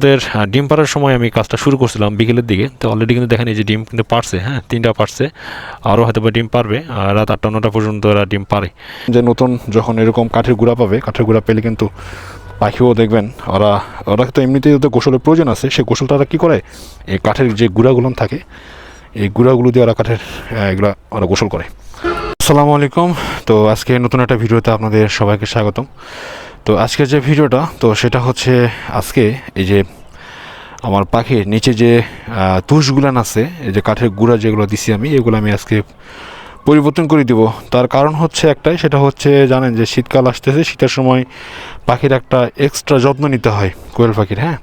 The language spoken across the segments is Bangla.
ওদের ডিম পাড়ার সময় আমি কাজটা শুরু করছিলাম বিকেলের দিকে, তো অলরেডি কিন্তু দেখেন এই যে ডিম কিন্তু পারছে, হ্যাঁ 3টা পারছে, আরও হয়তো বা ডিম পারবে, আর রাত 8টা 9টা পর্যন্ত এরা ডিম পারে। যে নতুন যখন এরকম কাঠের গুঁড়া পাবে, কাঠের গুঁড়া পেলে কিন্তু পাখিও দেখবেন ওরা ওরা তো এমনিতেই ওদের গোসলের প্রয়োজন আছে, সেই গোসলটা ওরা কী করে এই কাঠের যে গুঁড়াগুলো থাকে এই গুঁড়াগুলো দিয়ে ওরা কাঠের এগুলা ওরা গোসল করে। আসসালামু আলাইকুম। তো আজকে নতুন একটা ভিডিওতে আপনাদের সবাইকে স্বাগতম। তো আজকের যে ভিডিওটা তো সেটা হচ্ছে আজকে এই যে আমার পাখির নিচে যে তুষগুলান আছে, এই যে কাঠের গুঁড়া যেগুলো দিছি আমি, এগুলো আমি আজকে পরিবর্তন করে দিব। তার কারণ হচ্ছে একটাই, সেটা হচ্ছে জানেন যে শীতকাল আসতেছে, শীতের সময় পাখির একটা এক্সট্রা যত্ন নিতে হয় কোয়েল পাখির, হ্যাঁ।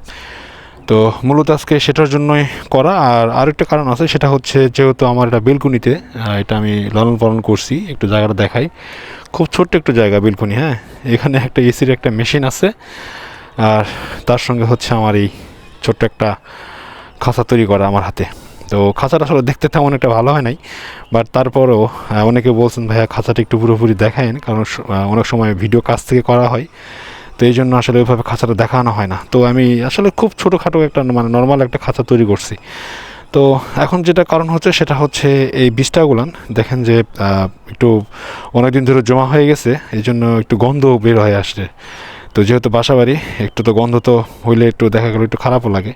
তো মূলত আজকে সেটার জন্যই করা। আর আরেকটা কারণ আছে, সেটা হচ্ছে যেহেতু আমার এটা বেলকুনিতে, এটা আমি লালন পালন করছি, একটু জায়গাটা দেখাই, খুব ছোট্ট একটু জায়গা বেলকুনি, হ্যাঁ। এখানে একটা এসির একটা মেশিন আছে, আর তার সঙ্গে হচ্ছে আমার এই ছোট্ট একটা খাঁচা তৈরি করা আমার হাতে। তো খাঁচাটা আসলে দেখতে তেমন একটা ভালো হয় নাই, বাট তারপরেও অনেকে বলছেন ভাইয়া খাঁচাটা একটু পুরোপুরি দেখায়েন, কারণ অনেক সময় ভিডিও কাছ থেকে করা হয়, তো এই জন্য আসলে ওইভাবে খাঁচাটা দেখানো হয় না। তো আমি আসলে খুব ছোটোখাটো একটা মানে নর্মাল একটা খাঁচা তৈরি করছি। তো এখন যেটা কারণ হচ্ছে সেটা হচ্ছে এই বীজটাগুলান দেখেন যে একটু অনেক দিন ধরে জমা হয়ে গেছে, এই জন্য একটু গন্ধ বের হয়ে আসছে। তো যেহেতু বাসা বাড়ি, একটু তো গন্ধ তো হইলে একটু দেখা গেলো একটু খারাপও লাগে।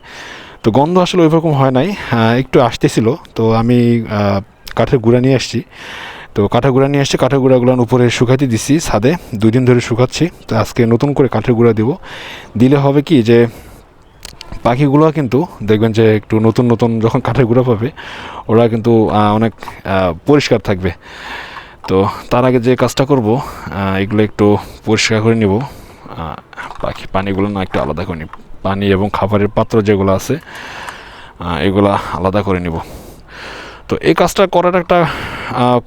তো গন্ধ আসলে ওইরকম হয় নাই, একটু আসতেছিল। তো আমি কাঠের গুঁড়া নিয়ে আসছি, তো কাঠের গুঁড়া নিয়ে আসছি, কাঠের গুঁড়াগুলো উপরে শুকাইতে দিছি ছাদে, 2 দিন ধরে শুকাচ্ছি। তো আজকে নতুন করে কাঠের গুঁড়া দিব, দিলে হবে কি যে পাখিগুলো কিন্তু দেখবেন যে একটু নতুন নতুন যখন কাঠের গুঁড়া পাবে ওরা কিন্তু অনেক পরিষ্কার থাকবে। তো তার আগে যে কাজটা করব, এগুলো একটু পরিষ্কার করে নিব, পাখি পানিগুলো না একটু আলাদা করে নিব, পানি এবং খাবারের পাত্র যেগুলো আছে এগুলা আলাদা করে নিব। তো এই কাজটা করার একটা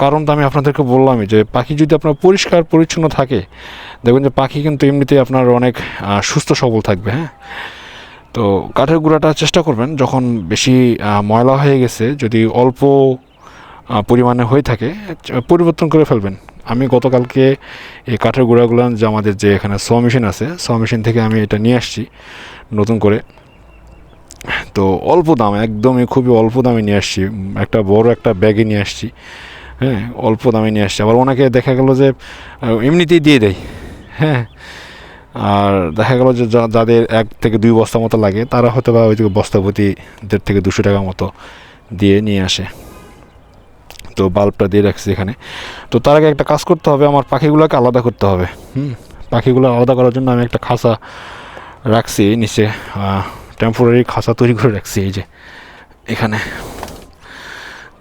কারণ তো আমি আপনাদেরকে বললামই, যে পাখি যদি আপনার পরিষ্কার পরিচ্ছন্ন থাকে দেখবেন যে পাখি কিন্তু এমনিতেই আপনার অনেক সুস্থ সবল থাকবে, হ্যাঁ। তো কাঠের গুঁড়াটা চেষ্টা করবেন যখন বেশি ময়লা হয়ে গেছে, যদি অল্প পরিমাণে হয়ে থাকে পরিবর্তন করে ফেলবেন। আমি গতকালকে এই কাঠের গুঁড়াগুলো যে আমাদের যে এখানে স মেশিন আছে, স মেশিন থেকে আমি এটা নিয়ে আসছি নতুন করে। তো অল্প দাম, একদমই খুবই অল্প দামে নিয়ে আসছি, একটা বড় একটা ব্যাগে নিয়ে আসছি, হ্যাঁ, অল্প দামে নিয়ে আসছি। আবার ওনাকে দেখা গেল যে এমনিতেই দিয়ে দেয়, হ্যাঁ। আর দেখা গেল যে যাদের 1 থেকে 2 বস্তা মতো লাগে তারা হয়তো বা ওই বস্তা প্রতি 150 থেকে 200 টাকা মতো দিয়ে নিয়ে আসে। তো বাল্বটা দিয়ে রাখছি এখানে। তো তার আগে একটা কাজ করতে হবে, আমার পাখিগুলোকে আলাদা করতে হবে। পাখিগুলো আলাদা করার জন্য আমি একটা খাঁচা রাখছি নিচে, টেম্পোরারি খাঁচা তৈরি করে রাখছি এই যে এখানে।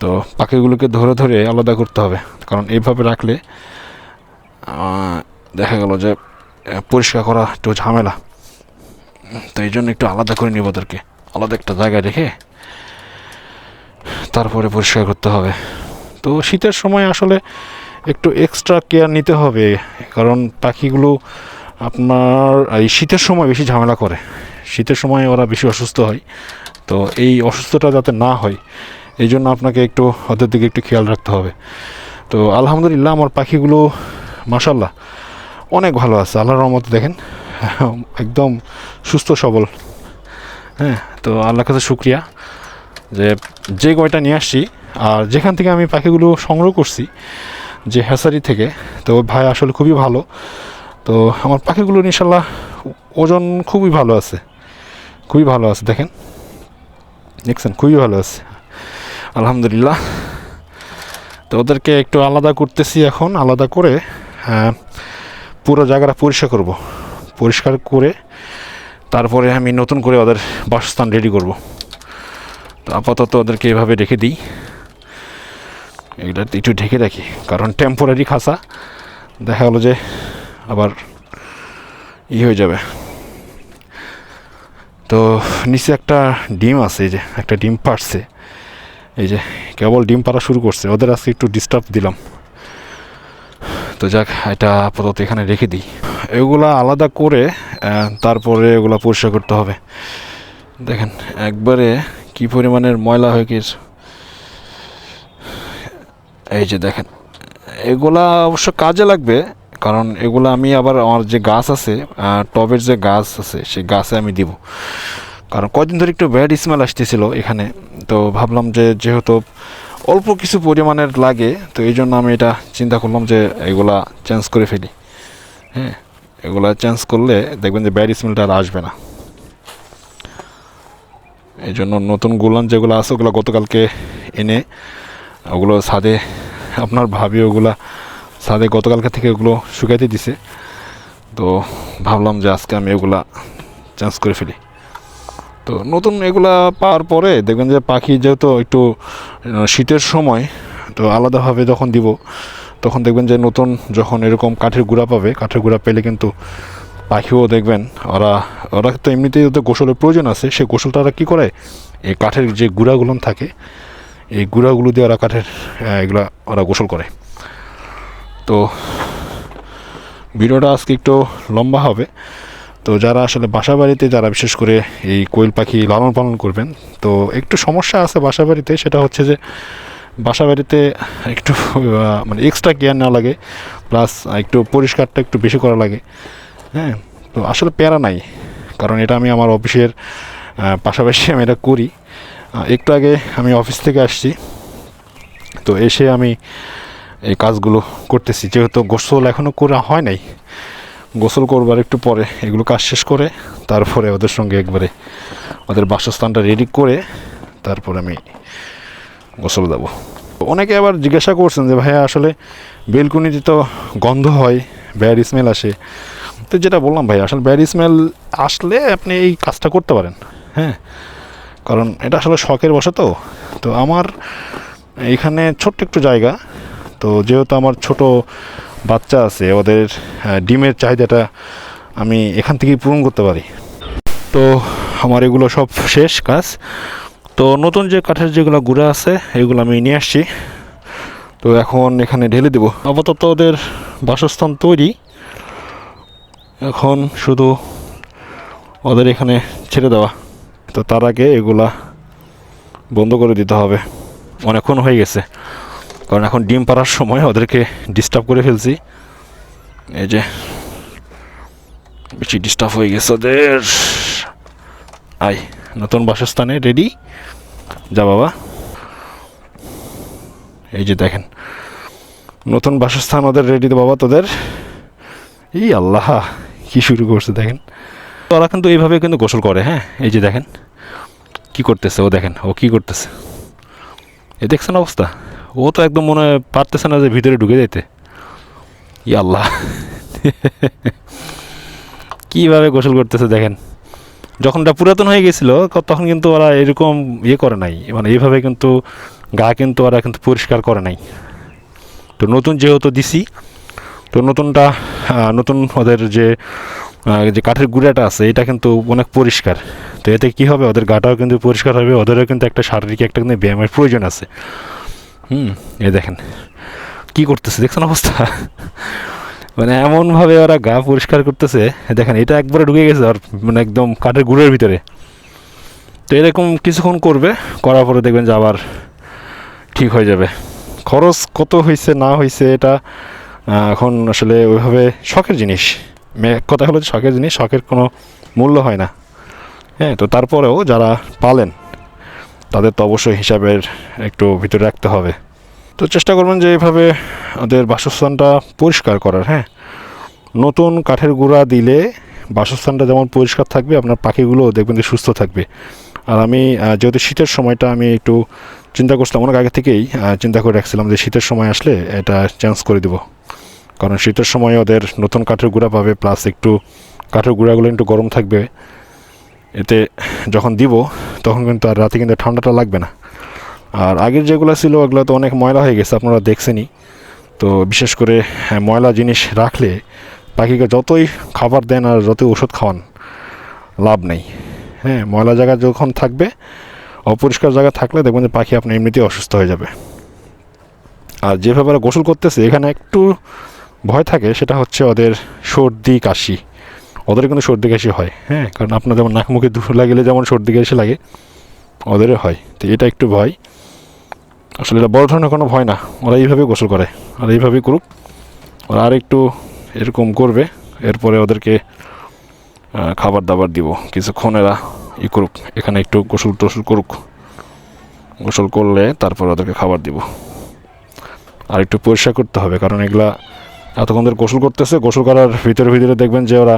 তো পাখিগুলোকে ধরে ধরে আলাদা করতে হবে, কারণ এইভাবে রাখলে দেখা গেল যে পরিষ্কার করা একটু ঝামেলা। তো এই জন্য একটু আলাদা করে নিব ওদেরকে, আলাদা একটা জায়গায় রেখে তারপরে পরিষ্কার করতে হবে। তো শীতের সময় আসলে একটু এক্সট্রা কেয়ার নিতে হবে, কারণ পাখিগুলো আপনার এই শীতের সময় বেশি ঝামেলা করে, শীতের সময় ওরা বেশি অসুস্থ হয়। তো এই অসুস্থতা যাতে না হয় এই জন্য আপনাকে একটু ওদের দিকে একটু খেয়াল রাখতে হবে। তো আলহামদুলিল্লাহ আমার পাখিগুলো মাশাল্লাহ অনেক ভালো আছে, আল্লাহর রহমতে দেখেন একদম সুস্থ সবল, হ্যাঁ। তো আল্লাহর কাছে শুকরিয়া যে কয়টা নিয়ে আসছি আর যেখান থেকে আমি পাখিগুলো সংগ্রহ করছি, যে হ্যাসারি থেকে, তো ভাই আসলে খুবই ভালো। তো আমার পাখিগুলো ইনশাল্লাহ ওজন খুবই ভালো আছে, খুবই ভালো আছে, দেখছেন খুবই ভালো আছে আলহামদুলিল্লাহ। তো ওদেরকে একটু আলাদা করতেছি এখন, আলাদা করে পুরো জায়গাটা পরিষ্কার করব, পরিষ্কার করে তারপরে আমি নতুন করে ওদের বাসস্থান রেডি করব। তো আপাতত ওদেরকে এভাবে রেখে দিই, এগুলো একটু ঢেকে রাখি, কারণ টেম্পোরারি খাঁচা দেখা গেলো যে আবার হয়ে যাবে। তো নিচে একটা ডিম আছে, এই যে একটা ডিম পাড়ছে, এই যে কেবল ডিম পাড়া শুরু করছে, ওদের আজকে একটু ডিস্টার্ব দিলাম। তো যাক, এটা আপাতত এখানে রেখে দিই, এগুলা আলাদা করে তারপরে এগুলা পরিষ্কার করতে হবে। দেখেন একবারে কি পরিমাণের ময়লা হয়ে গেছে, এই যে দেখেন। এগুলা অবশ্য কাজে লাগবে, কারণ এগুলো আমি আবার আমার যে গাছ আছে, টবের যে গাছ আছে সেই গাছে আমি দিব, কারণ কয়দিন ধরে একটু ব্যাড স্মেল আসতেছিল এখানে। তো ভাবলাম যে যেহেতু অল্প কিছু পরিমাণের লাগে, তো এই জন্য আমি এটা চিন্তা করলাম যে এগুলা চেঞ্জ করে ফেলি। হ্যাঁ, এগুলা চেঞ্জ করলে দেখবেন যে ব্যাড স্মেলটা আর আসবে না। এই জন্য নতুন গুলান যেগুলো আছে ওগুলো গতকালকে এনে ওগুলো ছাদে, আপনার ভাবি ওগুলা ছাদে গতকালকে থেকে ওগুলো শুকাইতে দিছে। তো ভাবলাম যে আজকে আমি এগুলা চেঞ্জ করে ফেলি। তো নতুন এগুলা পাওয়ার পরে দেখবেন যে পাখি যেহেতু একটু শীতের সময়, তো আলাদাভাবে যখন দিব তখন দেখবেন যে নতুন যখন এরকম কাঠের গুঁড়া পাবে, কাঠের গুঁড়া পেলে কিন্তু পাখিও দেখবেন ওরা তো এমনিতেই ওদের গোসলের প্রয়োজন আছে, সেই গোসলটা ওরা কী করে, এই কাঠের যে গুঁড়াগুলো থাকে এই গুঁড়াগুলো দিয়ে ওরা কাঠের এগুলা ওরা গোসল করে। তো ভিডিওটা আজকে একটু লম্বা হবে। তো যারা আসলে বাসা বাড়িতে যারা বিশেষ করে এই কোয়েল পাখি লালন পালন করবেন, তো একটু সমস্যা আছে বাসা বাড়িতে, সেটা হচ্ছে যে বাসা বাড়িতে একটু মানে এক্সট্রা কেয়ার নেওয়া লাগে, প্লাস একটু পরিষ্কারটা একটু বেশি করা লাগে। হ্যাঁ, তো আসলে প্যারা নাই, কারণ এটা আমি আমার অফিসের পাশাপাশি আমি এটা করি। একটু আগে আমি অফিস থেকে আসছি, তো এসে আমি এই কাজগুলো করতেছি। যেহেতু গোসল এখনও করা হয় নাই, গোসল করবার একটু পরে এগুলো কাজ শেষ করে তারপরে ওদের সঙ্গে একবারে ওদের বাসস্থানটা রেডি করে তারপর আমি গোসল দেবো। অনেকে আবার জিজ্ঞাসা করছেন যে ভাইয়া আসলে বেলকুনিতে তো গন্ধ হয়, ব্যাড স্মেল আসে। তো যেটা বললাম ভাই, আসলে ব্যাড স্মেল আসলে আপনি এই কাজটা করতে পারেন। হ্যাঁ, কারণ এটা আসলে শখের বশে। তো আমার এখানে ছোট্ট একটু জায়গা, তো যেহেতু আমার ছোট বাচ্চা আছে, ওদের ডিমের চাহিদাটা আমি এখান থেকেই পূরণ করতে পারি। তো আমার এগুলো সব শেষ কাজ। তো নতুন যে কাঠের যেগুলো গুঁড়া আছে এগুলো আমি নিয়ে আসছি। তো এখন এখানে ঢেলে দেবো। আপাতত ওদের বাসস্থান তৈরি, এখন শুধু ওদের এখানে ছেড়ে দেওয়া। তো তার আগে এগুলা বন্ধ করে দিতে হবে, অনেকক্ষণ হয়ে গেছে, কারণ এখন ডিম পাড়ার সময় ওদেরকে ডিস্টার্ব করে ফেলছি। এই যে বেশি ডিস্টার্ব হয়ে গেছে ওদের। আয়, নতুন বাসস্থানে রেডি যা বাবা। এই যে দেখেন নতুন বাসস্থান ওদের রেডি তো বাবা তোদের। এই আল্লাহ কি শুরু করছে দেখেন। ওরা কিন্তু এইভাবে কিন্তু গোসল করে। হ্যাঁ, এই যে দেখেন কি করতেছে ও, দেখেন ও কি করতেছে, এ দেখছেন অবস্থা। ও তো একদম মনে হয় পারতেছে না যে ভিতরে ঢুকে যেতে। ই আল্লাহ কীভাবে গোসল করতেছে দেখেন। যখন এটা পুরাতন হয়ে গেছিলো তখন কিন্তু ওরা এরকম ইয়ে করে নাই, মানে এইভাবে কিন্তু গা কিন্তু ওরা কিন্তু পরিষ্কার করে নাই। তো নতুন যেহেতু দিছি, তো নতুনটা নতুন ওদের যে কাঠের গুঁড়াটা আছে এটা কিন্তু অনেক পরিষ্কার। তো এতে কী হবে, ওদের গাটাও কিন্তু পরিষ্কার হবে, ওদেরও কিন্তু একটা শারীরিক একটা কিন্তু ব্যায়ামের প্রয়োজন আছে। এই দেখেন কী করতেছে দেখছেন অবস্থা। মানে এমনভাবে ওরা গা পরিষ্কার করতেছে, দেখেন এটা একবারে ঢুকে গেছে আর মানে একদম কাঠের গুঁড়ের ভিতরে। তো এরকম কিছুক্ষণ করবে, করার পরে দেখবেন যে আবার ঠিক হয়ে যাবে। খরচ কত হয়েছে না হয়েছে এটা এখন আসলে ওইভাবে শখের জিনিস, কথা হলো যে শখের জিনিস, শখের কোনো মূল্য হয় না। হ্যাঁ, তো তারপরেও যারা পালেন তাদের তো অবশ্যই হিসাবের একটু ভিতরে রাখতে হবে। তো চেষ্টা করবেন যে এইভাবে ওদের বাসস্থানটা পরিষ্কার করার। হ্যাঁ, নতুন কাঠের গুঁড়া দিলে বাসস্থানটা যেমন পরিষ্কার থাকবে, আপনার পাখিগুলো দেখবেন যে সুস্থ থাকবে। আর আমি যেহেতু শীতের সময়টা আমি একটু চিন্তা করছিলাম, অনেক আগে থেকেই চিন্তা করে রাখছিলাম যে শীতের সময় আসলে এটা চেঞ্জ করে দেবো। কারণ শীতের সময় ওদের নতুন কাঠের গুঁড়া পাবে, প্লাস একটু কাঠের গুঁড়াগুলো একটু গরম থাকবে। এতে যখন দিব তখন কিন্তু আর রাতে কিন্তু ঠান্ডাটা লাগবে না। আর আগের যেগুলো ছিল ওগুলো তো অনেক ময়লা হয়ে গেছে, আপনারা দেখছেনই। তো বিশেষ করে ময়লা জিনিস রাখলে পাখিকে যতই খাবার দেন আর যতই ওষুধ খাওয়ান লাভ নেই। হ্যাঁ, ময়লা জায়গা যখন থাকবে, অপরিষ্কার জায়গা থাকলে দেখবেন যে পাখি আপনি এমনিতেই অসুস্থ হয়ে যাবে। আর যেভাবে গোসল করতেছে এখানে একটু ভয় থাকে, সেটা হচ্ছে ওদের সর্দি কাশি। ওদের কিন্তু সর্দি কাশি হয়। হ্যাঁ, কারণ আপনার যেমন নাক মুখে ধুলা গেলে যেমন সর্দি কাশি লাগে, ওদেরও হয়। তো এটা একটু ভয়, আসলে এটা বড় ধরনের কোনো ভয় না। ওরা এইভাবে গোসল করে, আর এইভাবেই করুক। ওরা আর একটু এরকম করবে, এরপরে ওদেরকে খাবার দাবার দিব, কিছুক্ষণ এরা ই করুক, এখানে একটু গোসল টোসল করুক। গোসল করলে তারপর ওদেরকে খাবার দিব। আর একটু পরিষ্কার করতে হবে, কারণ এগুলা এতক্ষণ ধরে গোসল করতেছে, গোসল করার ভিতরে দেখবেন যে ওরা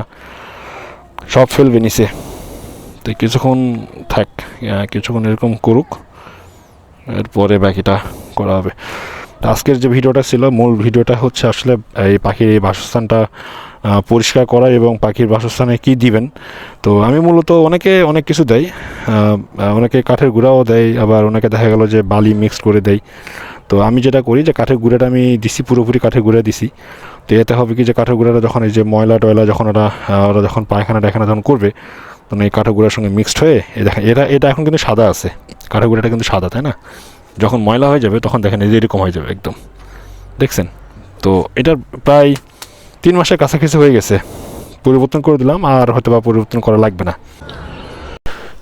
সব ফেলবে নিচে। তো কিছুক্ষণ থাক, কিছুক্ষণ এরকম করুক, এরপরে বাকিটা করা হবে। আজকের যে ভিডিওটা ছিল, মূল ভিডিওটা হচ্ছে আসলে এই পাখির এই বাসস্থানটা পরিষ্কার করা এবং পাখির বাসস্থানে কি দিবেন। তো আমি মূলত অনেকে অনেক কিছু দেয়, অনেকে কাঠের গুঁড়াও দেয়, আবার অনেকে দেখা গেল যে বালি মিক্সড করে দেয়। তো আমি যেটা করি যে কাঠের গুঁড়াটা আমি দিছি, পুরোপুরি কাঠের গুঁড়া দিছি। তো এতে হবে কি যে কাঠের গুঁড়াটা যখন এই যে ময়লা টয়লা যখন ওরা যখন পায়খানা টায়খানা যখন করবে, তখন এই কাঠের গুঁড়ার সঙ্গে মিক্সড হয়ে দেখেন এটা এখন কিন্তু সাদা আছে, কাঠের গুঁড়াটা কিন্তু সাদা, তাই না? যখন ময়লা হয়ে যাবে তখন দেখেন এই যে এরকম হয়ে যাবে একদম, দেখছেন? তো এটার প্রায় 3 মাসের কাছাকাছি হয়ে গেছে, পরিবর্তন করে দিলাম, আর হয়তো বা পরিবর্তন করা লাগবে না।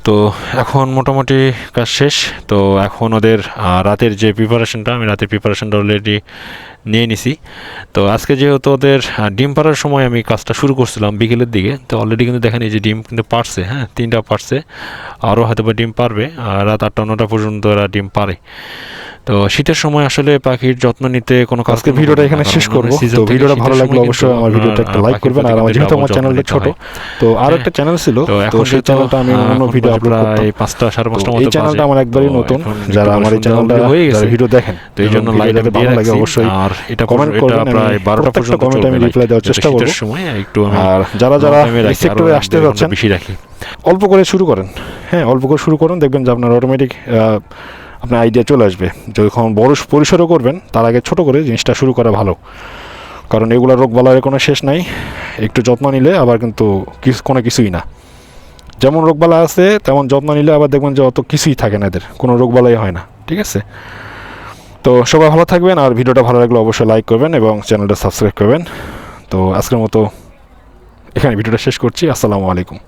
তো এখন মোটামুটি কাজ শেষ। তো এখন ওদের রাতের যে প্রিপারেশনটা, আমি রাতের প্রিপারেশনটা অলরেডি নিয়ে নিছি। তো আজকে যেহেতু ওদের ডিম পাড়ার সময় আমি কাজটা শুরু করছিলাম বিকেলের দিকে, তো অলরেডি কিন্তু দেখেন এই যে ডিম কিন্তু পারছে, হ্যাঁ 3টা পারছে, আরও হয়তো বা ডিম পারবে, রাত 8টা 9টা পর্যন্ত এরা ডিম পারে। তো শীতের সময় আসলে পাখির যত্ন নিতে কোনো কাজ। আজকে ভিডিওটা এখানে শেষ করব। তো ভিডিওটা ভালো লাগলে অবশ্যই আমার ভিডিওটা একটা লাইক করবেন, আর যেহেতু আমার চ্যানেলটা ছোট, তো আর একটা চ্যানেল ছিল, তো সেই চ্যানেলটা আমি অন্য ভিডিও আপলোড করতাম। এই 5টা 5:30 মতো এই চ্যানেলটা আমার একবারই নতুন, যারা আমার এই চ্যানেলটা যারা ভিডিও দেখেন, তো এই জন্য লাইক ভালো লাগে অবশ্যই আর এটা কমেন্ট করবেন। প্রায় 12টা পর্যন্ত কমেন্ট আমি রিপ্লাই দেওয়ার চেষ্টা করব। সময় একটু আমি আর যারা এই সেক্টরে আসতে যাচ্ছেন, বেশি রাখি, অল্প করে শুরু করেন। হ্যাঁ, অল্প করে শুরু করুন, দেখবেন যে আপনার অটোমেটিক আপনার আইডিয়া চলে আসবে। যখন বড় পরিসরও করবেন, তার আগে ছোট করে জিনিসটা শুরু করা ভালো, কারণ এগুলো রোগবালাইয়ের কোনো শেষ নাই। একটু যত্ন নিলে আবার কিন্তু কোনো কিছুই না। যেমন রোগবালাই আছে তেমন যত্ন নিলে আবার দেখবেন যে অত কিছুই থাকে না, এদের কোনো রোগবালাই হয় না। ঠিক আছে? তো সবাই ভালো থাকবেন, আর ভিডিওটা ভালো লাগলে অবশ্যই লাইক করবেন এবং চ্যানেলটা সাবস্ক্রাইব করবেন। তো আজকের মতো এখানে ভিডিওটা শেষ করছি। আসসালামু আলাইকুম।